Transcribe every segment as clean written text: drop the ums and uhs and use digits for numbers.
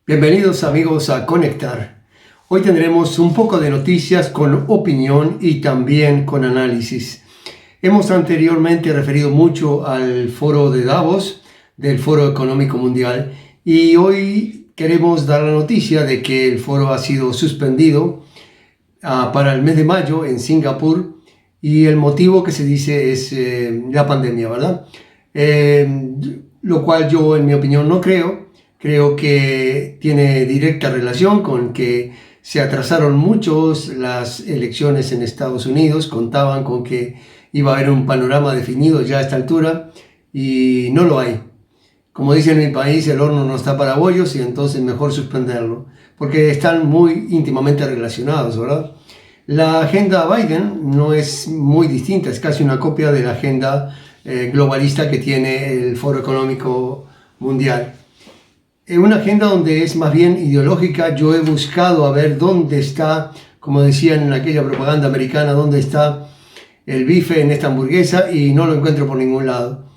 Bienvenidos amigos a Conectar. Hoy tendremos un poco de noticias con opinión y también con análisis. Hemos anteriormente referido mucho al foro de Davos, del Foro Económico Mundial, y hoy queremos dar la noticia de que el foro ha sido suspendido para el mes de mayo en Singapur, y el motivo que se dice es la pandemia, ¿verdad? Lo cual yo, en mi opinión, no creo. Creo que tiene directa relación con que se atrasaron muchos las elecciones en Estados Unidos. Contaban con que iba a haber un panorama definido ya a esta altura y no lo hay. Como dice en mi país, el horno no está para bollos y entonces mejor suspenderlo, porque están muy íntimamente relacionados, ¿verdad? La agenda Biden no es muy distinta, es casi una copia de la agenda globalista que tiene el Foro Económico Mundial. Una agenda donde es más bien ideológica. Yo he buscado a ver dónde está, como decían en aquella propaganda americana, dónde está el bife en esta hamburguesa y no lo encuentro por ningún lado.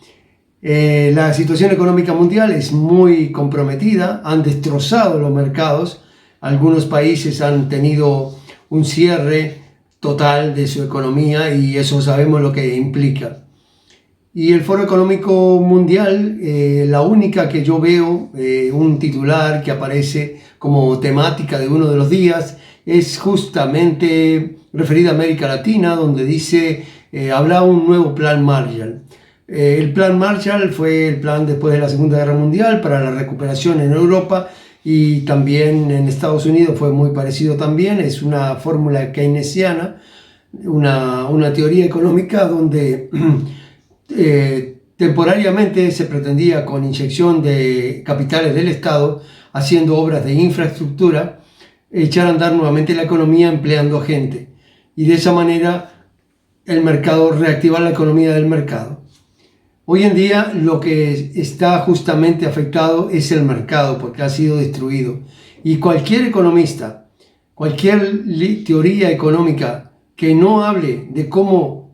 La situación económica mundial es muy comprometida, han destrozado los mercados, algunos países han tenido un cierre total de su economía y eso sabemos lo que implica. Y el Foro Económico Mundial, la única que yo veo, un titular que aparece como temática de uno de los días, es justamente referida a América Latina, donde dice, habla un nuevo plan Marshall. El plan Marshall fue el plan después de la Segunda Guerra Mundial para la recuperación en Europa y también en Estados Unidos fue muy parecido también. Es una fórmula keynesiana, una teoría económica donde temporariamente se pretendía, con inyección de capitales del Estado, haciendo obras de infraestructura, echar a andar nuevamente la economía empleando gente y de esa manera el mercado, reactivar la economía del mercado. Hoy en día lo que está justamente afectado es el mercado porque ha sido destruido y cualquier economista, cualquier teoría económica que no hable de cómo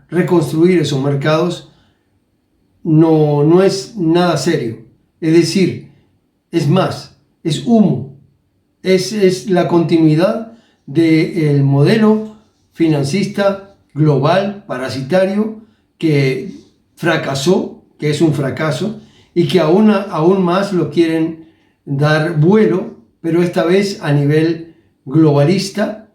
reconstruir esos mercados, no es nada serio. Es decir, es más, es humo, es la continuidad del modelo financista global, parasitario, que fracasó, que es un fracaso, y que aún más lo quieren dar vuelo, pero esta vez a nivel globalista,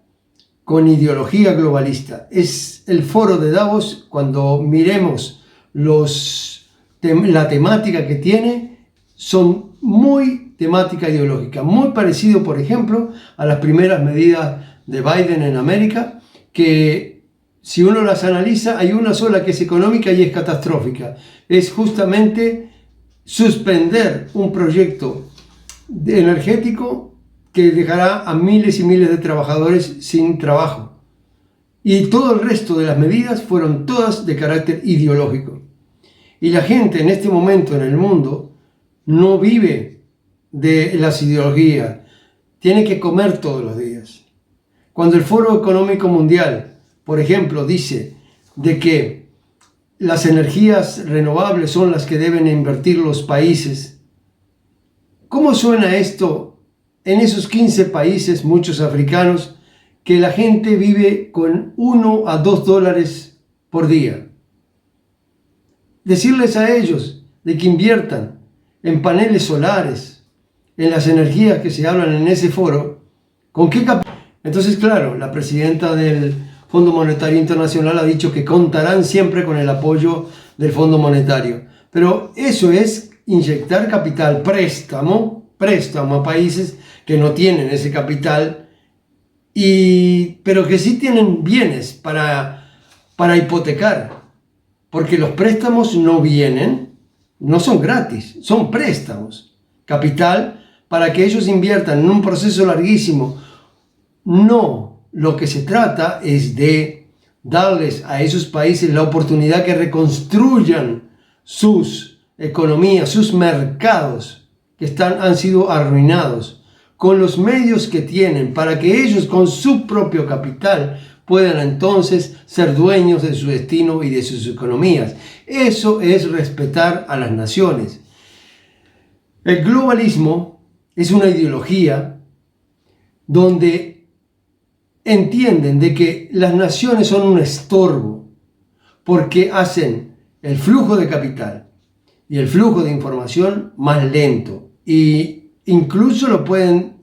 con ideología globalista. Es el foro de Davos. Cuando miremos la temática que tiene, son muy temática ideológica, muy parecido, por ejemplo, a las primeras medidas de Biden en América, que si uno las analiza, hay una sola que es económica y es catastrófica. Es justamente suspender un proyecto energético que dejará a miles y miles de trabajadores sin trabajo. Y todo el resto de las medidas fueron todas de carácter ideológico. Y la gente en este momento en el mundo no vive de las ideologías, tiene que comer todos los días. Cuando el Foro Económico Mundial, por ejemplo, dice de que las energías renovables son las que deben invertir los países, ¿cómo suena esto en esos 15 países, muchos africanos, que la gente vive con $1 a $2 por día? Decirles a ellos de que inviertan en paneles solares, en las energías que se hablan en ese foro, ¿con qué capital? Entonces, claro, la presidenta del Fondo Monetario Internacional ha dicho que contarán siempre con el apoyo del Fondo Monetario. Pero eso es inyectar capital, préstamo a países que no tienen ese capital, pero que sí tienen bienes para hipotecar. Porque los préstamos no son gratis, son préstamos. Capital para que ellos inviertan en un proceso larguísimo. No, lo que se trata es de darles a esos países la oportunidad que reconstruyan sus economías, sus mercados que han sido arruinados, con los medios que tienen para que ellos con su propio capital puedan entonces ser dueños de su destino y de sus economías. Eso es respetar a las naciones. El globalismo es una ideología donde entienden de que las naciones son un estorbo porque hacen el flujo de capital y el flujo de información más lento, e incluso lo pueden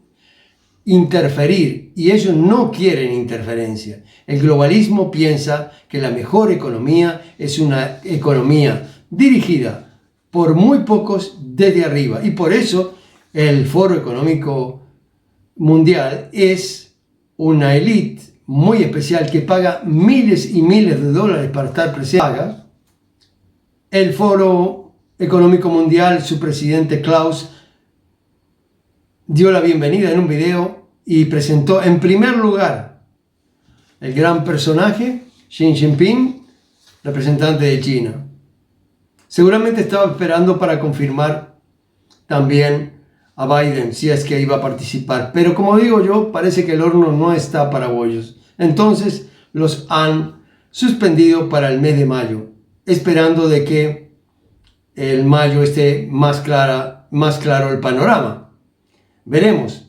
interferir, y ellos no quieren interferencia. El globalismo piensa que la mejor economía es una economía dirigida por muy pocos desde arriba, y por eso el Foro Económico Mundial es una élite muy especial que paga miles y miles de dólares para estar presente. El Foro Económico Mundial, su presidente Klaus, dio la bienvenida en un video y presentó en primer lugar el gran personaje Xi Jinping, representante de China. Seguramente estaba esperando para confirmar también a Biden si es que iba a participar, pero como digo yo, parece que el horno no está para bollos. Entonces los han suspendido para el mes de mayo, esperando de que el mayo esté más claro el panorama. Veremos.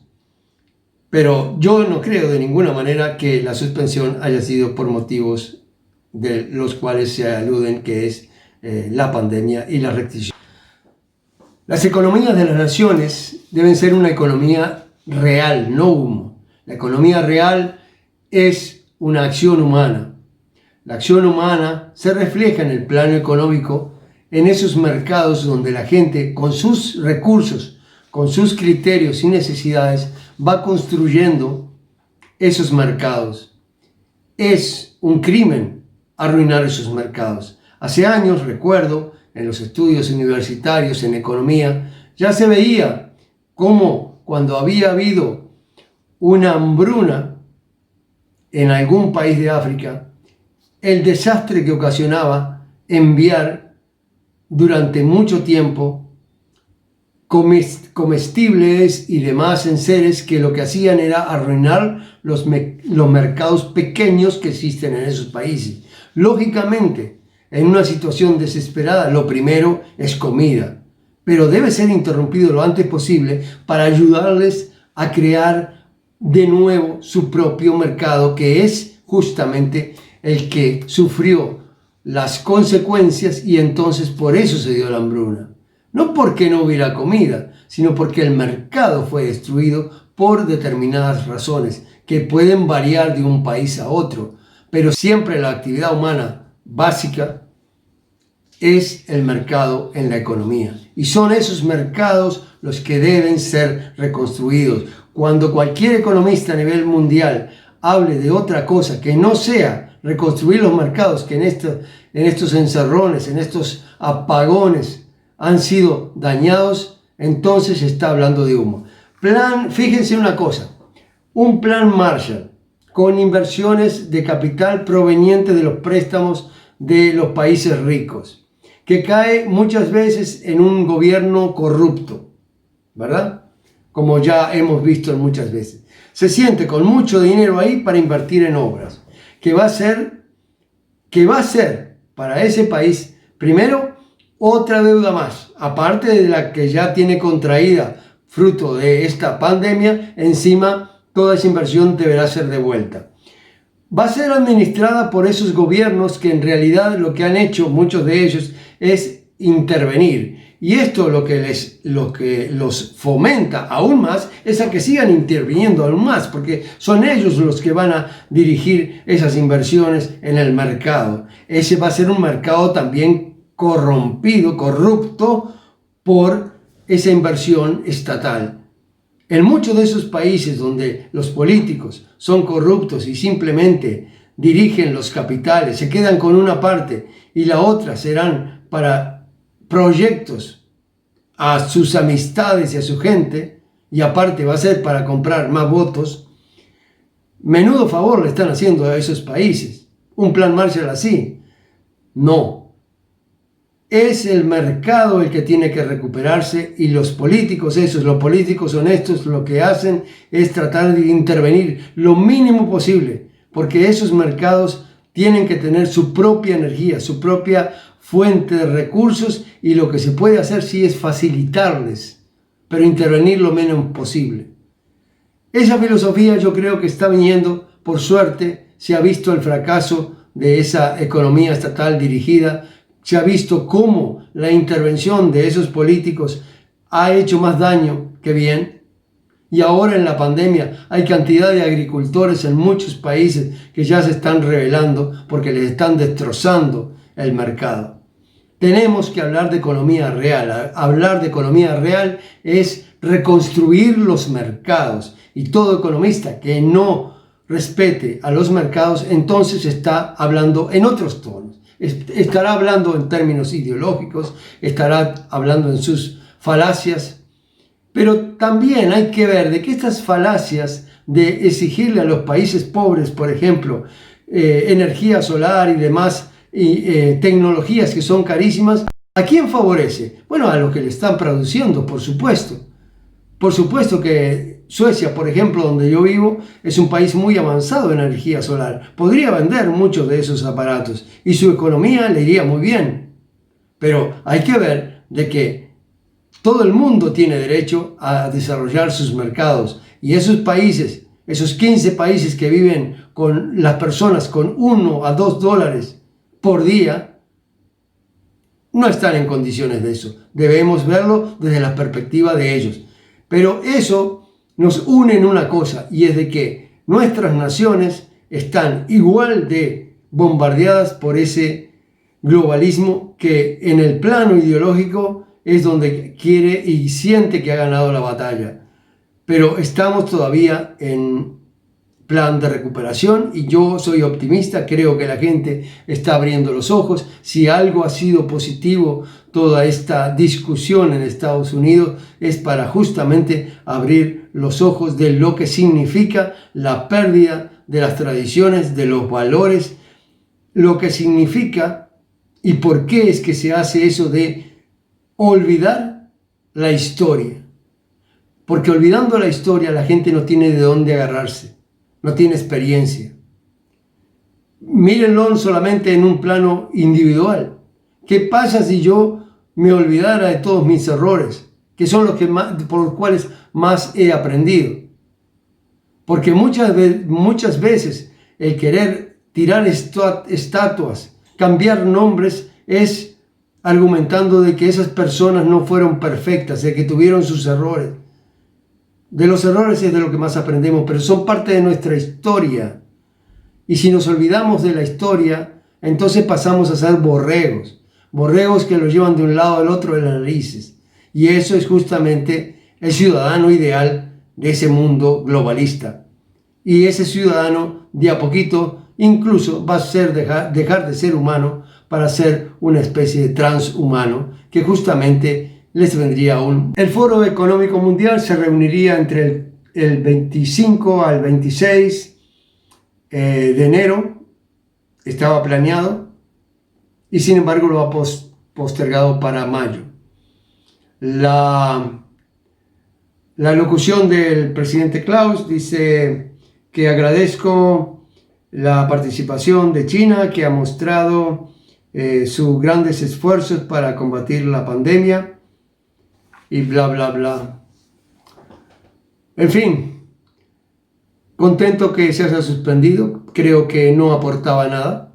Pero yo no creo de ninguna manera que la suspensión haya sido por motivos de los cuales se aluden, que es la pandemia y la restricción. Las economías de las naciones deben ser una economía real, no humo. La economía real es una acción humana. La acción humana se refleja en el plano económico, en esos mercados donde la gente con sus recursos, con sus criterios y necesidades, va construyendo esos mercados. Es un crimen arruinar esos mercados. Hace años, recuerdo, en los estudios universitarios en economía, ya se veía cómo cuando había habido una hambruna en algún país de África, el desastre que ocasionaba enviar durante mucho tiempo comestibles y demás enseres que lo que hacían era arruinar los mercados pequeños que existen en esos países. Lógicamente, en una situación desesperada, lo primero es comida, pero debe ser interrumpido lo antes posible para ayudarles a crear de nuevo su propio mercado, que es justamente el que sufrió las consecuencias, y entonces por eso se dio la hambruna. No porque no hubiera comida, sino porque el mercado fue destruido por determinadas razones que pueden variar de un país a otro, pero siempre la actividad humana básica es el mercado en la economía, y son esos mercados los que deben ser reconstruidos. Cuando cualquier economista a nivel mundial hable de otra cosa que no sea reconstruir los mercados, que en estos encerrones, en estos apagones han sido dañados, entonces está hablando de humo. Fíjense una cosa, un plan Marshall con inversiones de capital proveniente de los préstamos de los países ricos, que cae muchas veces en un gobierno corrupto, ¿verdad? Como ya hemos visto muchas veces. Se siente con mucho dinero ahí para invertir en obras, que va a ser para ese país, primero, otra deuda más, aparte de la que ya tiene contraída fruto de esta pandemia. Encima toda esa inversión deberá ser devuelta. Va a ser administrada por esos gobiernos que en realidad lo que han hecho muchos de ellos es intervenir, y esto lo que los fomenta aún más es a que sigan interviniendo aún más, porque son ellos los que van a dirigir esas inversiones en el mercado. Ese va a ser un mercado también corrompido, corrupto por esa inversión estatal. En muchos de esos países donde los políticos son corruptos y simplemente dirigen los capitales, se quedan con una parte y la otra serán para proyectos a sus amistades y a su gente, y aparte va a ser para comprar más votos, menudo favor le están haciendo a esos países. Un plan Marshall así, no. Es el mercado el que tiene que recuperarse, y los políticos honestos, lo que hacen es tratar de intervenir lo mínimo posible, porque esos mercados tienen que tener su propia energía, su propia fuente de recursos, y lo que se puede hacer sí es facilitarles pero intervenir lo menos posible. Esa filosofía yo creo que está viniendo, por suerte, se ha visto el fracaso de esa economía estatal dirigida, se ha visto cómo la intervención de esos políticos ha hecho más daño que bien. Y ahora en la pandemia hay cantidad de agricultores en muchos países que ya se están rebelando porque les están destrozando el mercado. Tenemos que hablar de economía real. Hablar de economía real es reconstruir los mercados. Y todo economista que no respete a los mercados, entonces está hablando en otros tonos. Estará hablando en términos ideológicos, estará hablando en sus falacias. Pero también hay que ver de que estas falacias de exigirle a los países pobres, por ejemplo, energía solar y demás tecnologías que son carísimas, ¿a quién favorece? Bueno, a los que le están produciendo, por supuesto. Por supuesto que Suecia, por ejemplo, donde yo vivo, es un país muy avanzado en energía solar. Podría vender muchos de esos aparatos y su economía le iría muy bien. Pero hay que ver de que todo el mundo tiene derecho a desarrollar sus mercados y esos países, esos 15 países que viven con las personas con 1 a 2 dólares por día, no están en condiciones de eso. Debemos verlo desde la perspectiva de ellos. Pero eso nos une en una cosa, y es de que nuestras naciones están igual de bombardeadas por ese globalismo que en el plano ideológico es donde quiere y siente que ha ganado la batalla. Pero estamos todavía en plan de recuperación y yo soy optimista, creo que la gente está abriendo los ojos. Si algo ha sido positivo toda esta discusión en Estados Unidos es para justamente abrir los ojos de lo que significa la pérdida de las tradiciones, de los valores, lo que significa y por qué es que se hace eso de olvidar la historia. Porque olvidando la historia la gente no tiene de dónde agarrarse, no tiene experiencia. Mírenlo solamente en un plano individual. ¿Qué pasa si yo me olvidara de todos mis errores, que son los que por los cuales más he aprendido? Porque muchas veces el querer tirar estatuas, cambiar nombres, es argumentando de que esas personas no fueron perfectas, de que tuvieron sus errores. De los errores es de lo que más aprendemos, pero son parte de nuestra historia. Y si nos olvidamos de la historia, entonces pasamos a ser borregos. Borregos que los llevan de un lado al otro de las narices. Y eso es justamente el ciudadano ideal de ese mundo globalista. Y ese ciudadano, de a poquito, incluso va a dejar de ser humano para ser una especie de transhumano, que justamente les vendría aún. El Foro Económico Mundial se reuniría entre el 25 al 26 de enero, estaba planeado, y sin embargo lo ha postergado para mayo. La locución del presidente Klaus dice que agradezco la participación de China, que ha mostrado sus grandes esfuerzos para combatir la pandemia, y bla, bla, bla. En fin, contento que se haya suspendido. Creo que no aportaba nada.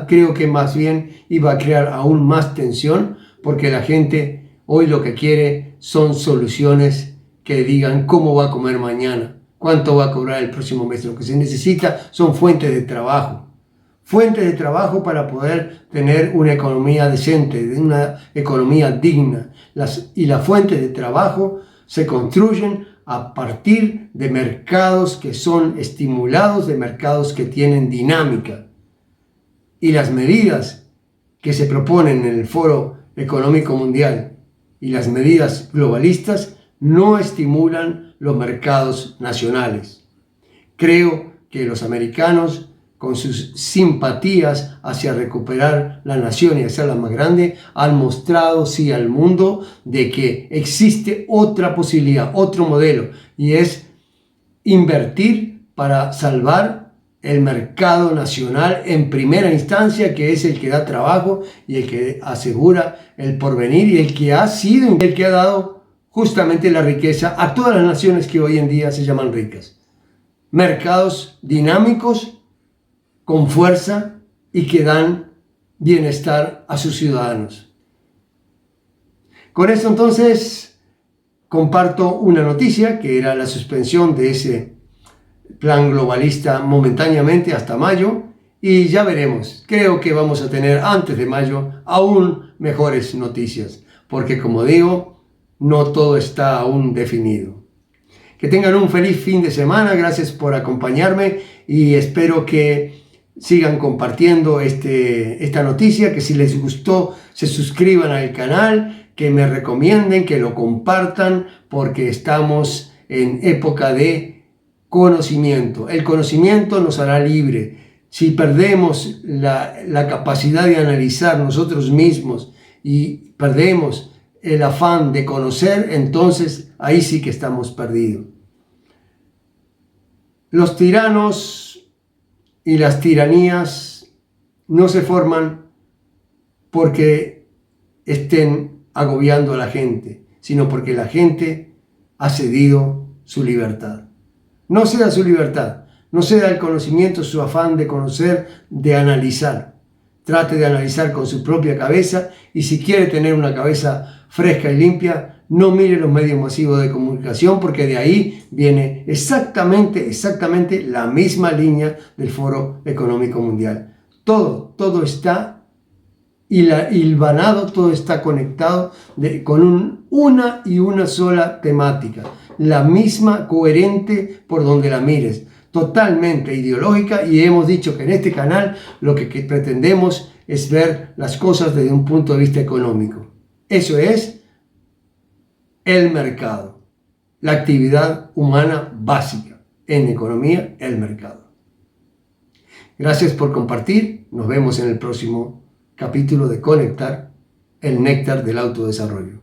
Creo que más bien iba a crear aún más tensión, porque la gente hoy lo que quiere son soluciones que digan cómo va a comer mañana, cuánto va a cobrar el próximo mes. Lo que se necesita son fuentes de trabajo. Fuentes de trabajo para poder tener una economía decente, una economía digna. Y las fuentes de trabajo se construyen a partir de mercados que son estimulados, de mercados que tienen dinámica. Y las medidas que se proponen en el Foro Económico Mundial y las medidas globalistas no estimulan los mercados nacionales. Creo que los americanos, con sus simpatías hacia recuperar la nación y hacerla más grande, han mostrado sí al mundo de que existe otra posibilidad, otro modelo, y es invertir para salvar el mercado nacional en primera instancia, que es el que da trabajo y el que asegura el porvenir y el que ha sido, el que ha dado justamente la riqueza a todas las naciones que hoy en día se llaman ricas. Mercados dinámicos, con fuerza y que dan bienestar a sus ciudadanos. Con esto entonces comparto una noticia que era la suspensión de ese plan globalista momentáneamente hasta mayo, y ya veremos. Creo que vamos a tener antes de mayo aún mejores noticias, porque como digo, no todo está aún definido. Que tengan un feliz fin de semana, gracias por acompañarme y espero que sigan compartiendo esta noticia, que si les gustó se suscriban al canal, que me recomienden, que lo compartan, porque estamos en época de conocimiento. El conocimiento nos hará libre. Si perdemos la capacidad de analizar nosotros mismos y perdemos el afán de conocer, entonces ahí sí que estamos perdidos. Los tiranos y las tiranías no se forman porque estén agobiando a la gente, sino porque la gente ha cedido su libertad. No ceda su libertad, no ceda el conocimiento, su afán de conocer, de analizar. Trate de analizar con su propia cabeza y si quiere tener una cabeza fresca y limpia, no mire los medios masivos de comunicación, porque de ahí viene exactamente la misma línea del Foro Económico Mundial. Todo está hilvanado, todo está conectado con una sola temática, la misma, coherente por donde la mires, totalmente ideológica, y hemos dicho que en este canal lo que pretendemos es ver las cosas desde un punto de vista económico. Eso es el mercado, la actividad humana básica en economía, el mercado. Gracias por compartir, nos vemos en el próximo capítulo de Conectar, el néctar del autodesarrollo.